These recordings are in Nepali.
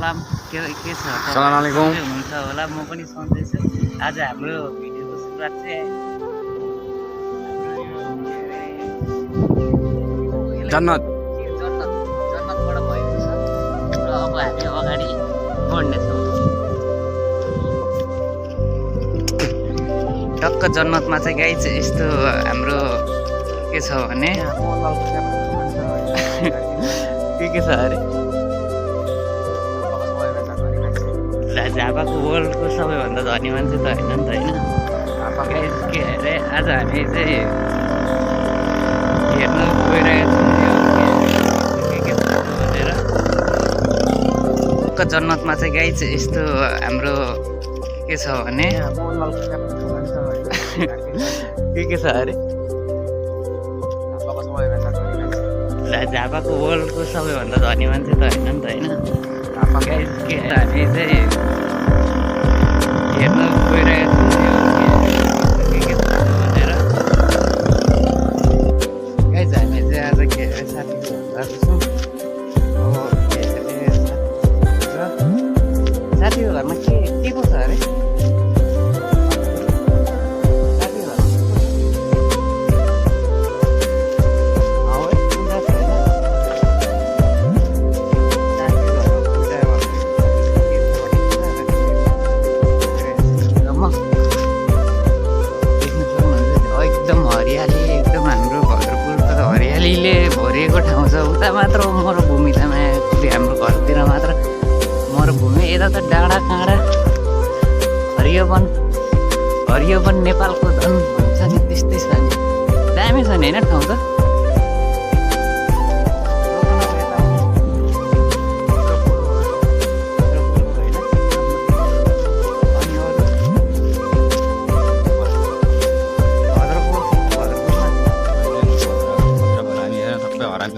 सलाम के छ सलाम अलैकुम हुनुहुन्छ होला म पनि सन्चै छु आज हाम्रो भिडियोको सुरुवात चाहिँ जन्नत जन्नतबाट भएको छ र अब हामी अगाडि बढ्नेछौँ टक्क जन्नतमा चाहिँ गाई चाहिँ यस्तो हाम्रो के छ भने के छ अरे झापाको वर्ल्डको सबैभन्दा धनी मान्छे त होइन नि त होइन के अरे आज हामी चाहिँ हेर्न गइरहेको छौँ भनेर टक्क जन्नतमा चाहिँ गाई चाहिँ यस्तो हाम्रो के छ भने के छ अरे झापाको वर्ल्डको सबैभन्दा धनी मान्छे त होइन नि त होइन के हामी चाहिँ हेर्न गइरहेको छौँ भनेर गाइज हामी चाहिँ आज के अरे साथीको गएको छौँ के अरे साथीको घरमा के को छ अरे भरिएको ठाउँ छ उता मात्र मरुभूमिमा हाम्रो घरतिर मात्र मरुभूमि यता त डाँडा काँडा हरियो वन नेपालको धन भन्छ नि त्यस्तै छ नि दामी छ नि होइन ठाउँ त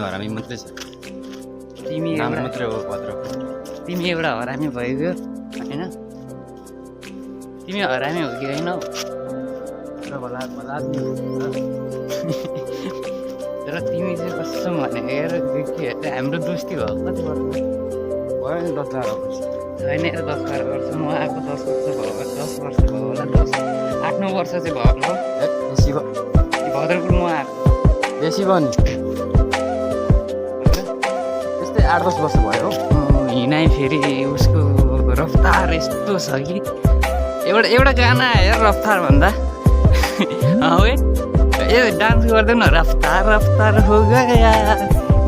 हरामी मात्रै छ तिमी एउटा हरामी भइगयो होइन तिमी हरामी हो कि होइन तर तिमी चाहिँ कस्तो भनेको हेर के हाम्रो दोस्ती भयो कति वर्ष भयो नि 10-12 वर्ष छैन 10-12 वर्ष म आएको 10 वर्ष भयो होला 8-9 वर्ष चाहिँ भयो होला बेसी भयो भद्रपुर म आएको बेसी भयो नि 8-10 वर्ष भयो हिँडाइ फेरि उसको रफ्तार यस्तो छ कि एउटा गाना आयो रफ्तार भन्दा है ए डान्स गर्दैन रफ्तार रफ्तार हो गया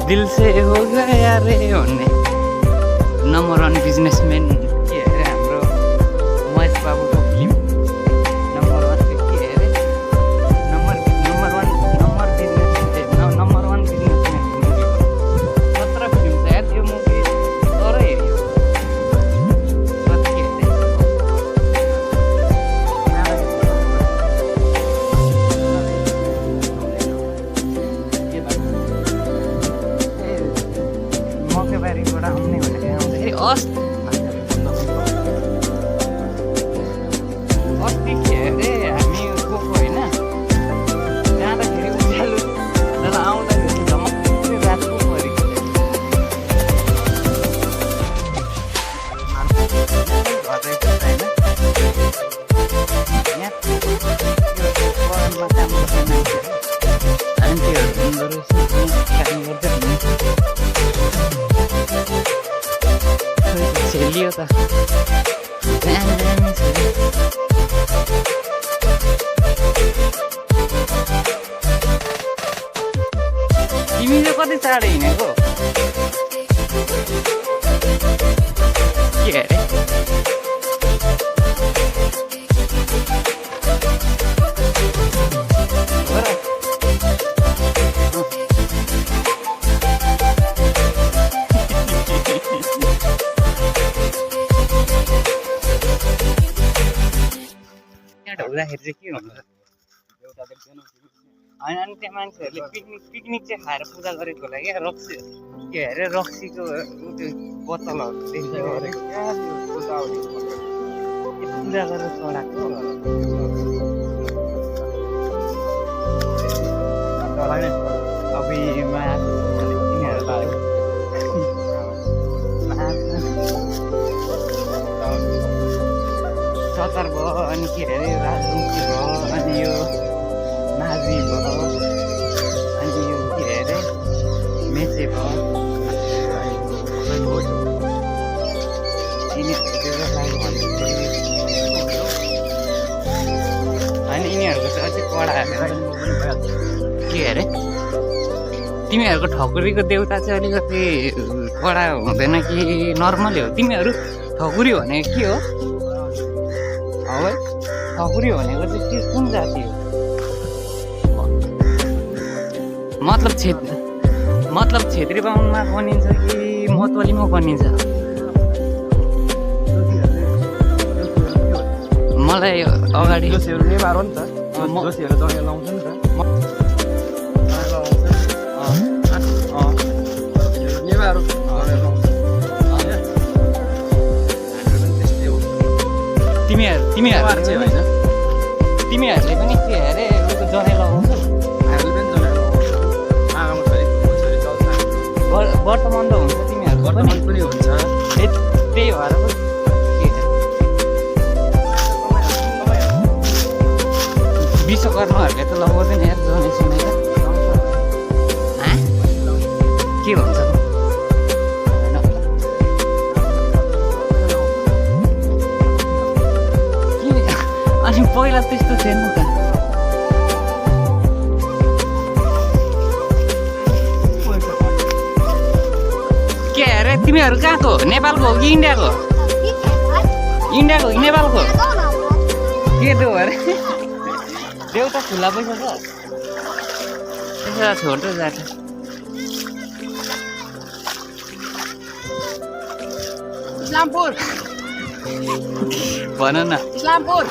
दिल से हो गया रे भन्ने नम्बर 1 बिजनेसम्यान के अरे हाम्रो महेश बाबुको फिल्म नम्बर 1 के अरे नम्बर 1 बिजनेसम्यान सत्र फिल्म छ यार त्यो मुभी तर हेऱ्यो मकैबारीबाट आउने भनेको आउँदाखेरि अस्ति के अरे हामी गएको होइन जाँदाखेरि उज्यालो तर आउँदाखेरि झमक्कै रातको परेको आन्टीहरू हुँदो रहेछ काम गर्दै छेलियो त तिमी चाहिँ कति चाँडो हिँडेको के अरे ढोग्दाखेरि चाहिँ के हुन्छ होइन अनि त्यहाँ मान्छेहरूले पिकनिक चाहिँ खाएर पूजा गरेको होला क्या रक्सी के अरे रक्सीको त्यो बोतलहरू देखेको पूजा गरेर चढाएको अब तिनीहरू रफ्तार भयो अनि के अरे राजवंशी भयो अनि यो नाजी भयो अनि यो के अरे मेचे भयो अनि यिनीहरूको चाहिँ अझै कडा के अरे तिमीहरूको ठकुरीको देउता चाहिँ अलिकति कडा हुँदैन कि नर्मलै हो तिमीहरू ठकुरी भनेको के हो है ठकुरी भनेको चाहिँ के कुन जाति हो मतलब छेत्री बाहुनमा बनिन्छ कि मतवालीमा बनिन्छ मलाई अगाडि जोसीहरू नेवार हो नि त जोसीहरू दसैँ लाउँछ नि त नेवार तिमीहरूले पनि के अरे उयो जनै लगाउँछ वर्तमान त हुन्छ तिमीहरू वर्तमान पनि हुन्छ त्यही भएर विश्वकर्माहरूले त लगाउँदैन यार जनै सुनेर के भन्छ अनि पहिला त्यस्तो थिएन त के अरे तिमीहरू कहाँको नेपालको हो कि इन्डियाको कि नेपालको के देऊ अरे देऊ त खुला पैसा छ त्यसो छोड्दै जान्छ इस्लामपुर भन न इस्लामपुर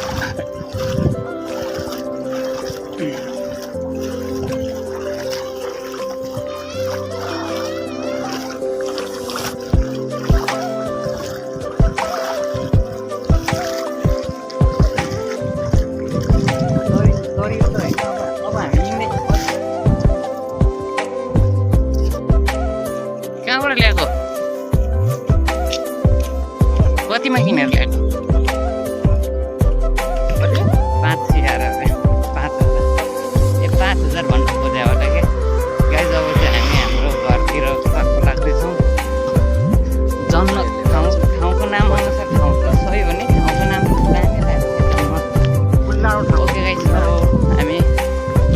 कहाँबाट ल्याएको कतिमा किनेर ल्याएको 5,000 5,000 भन्नु खोज्यो होला क्या गाइज अब चाहिँ हामी हाम्रो घरतिर फर्को लाग्दैछौँ जन्म ठाउँको नाम अनुसार ठाउँ त सही हो नि ठाउँको नाम दामी लाग्यो ओके गाइज अब हामी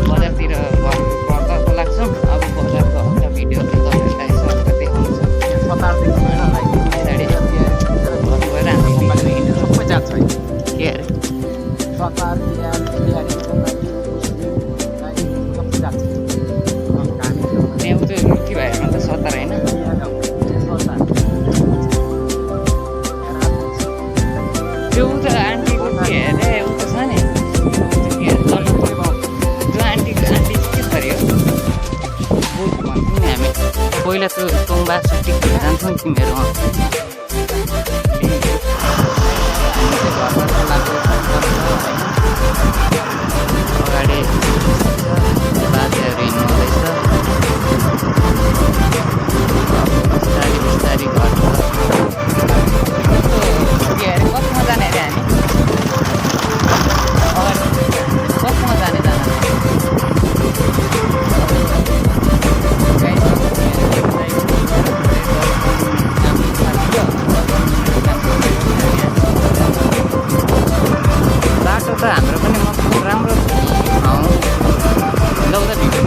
बजारतिर फर्को लाग्छौँ अब बजारको हल्का भिडियोहरू तपाईँहरूलाई सबैलाई देखाउँछ पछाडि गएर हामी सबै जात छ के अरे सतार तिहार तिहारी सबै जात छ त्यहाँ उता रुखी भएन त सतार होइन त्यो उता आन्टीको के अरे उता छ नि त्यो आन्टी के थरी हो भन्छौँ नि हामी पहिला त्यो तोङबा सुटी खेल्न जान्छौँ तिमीहरू अगाडि बाजेहरू हिँड्नु हुँदैछ बिस्तारी बिस्तारी घर के अरे कतिमा जाने अरे हामी अगाडि कतिमा जाने बाटो त हाम्रो पनि मतलब राम्रो ल्याउँदा भिडियो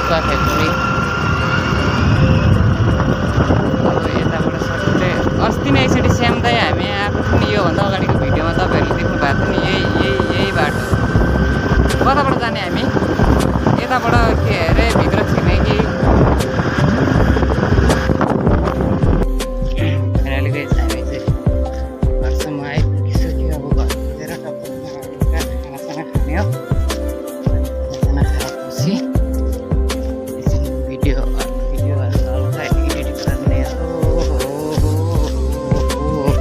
फ्याक्ट्री अस्ति नै यसरी स्याम्दै हामी आएको थियौँ नि योभन्दा अगाडिको भिडियोमा तपाईँहरूले देख्नु भएको थियो नि यही बाटो कताबाट जाने हामी यताबाट के अरे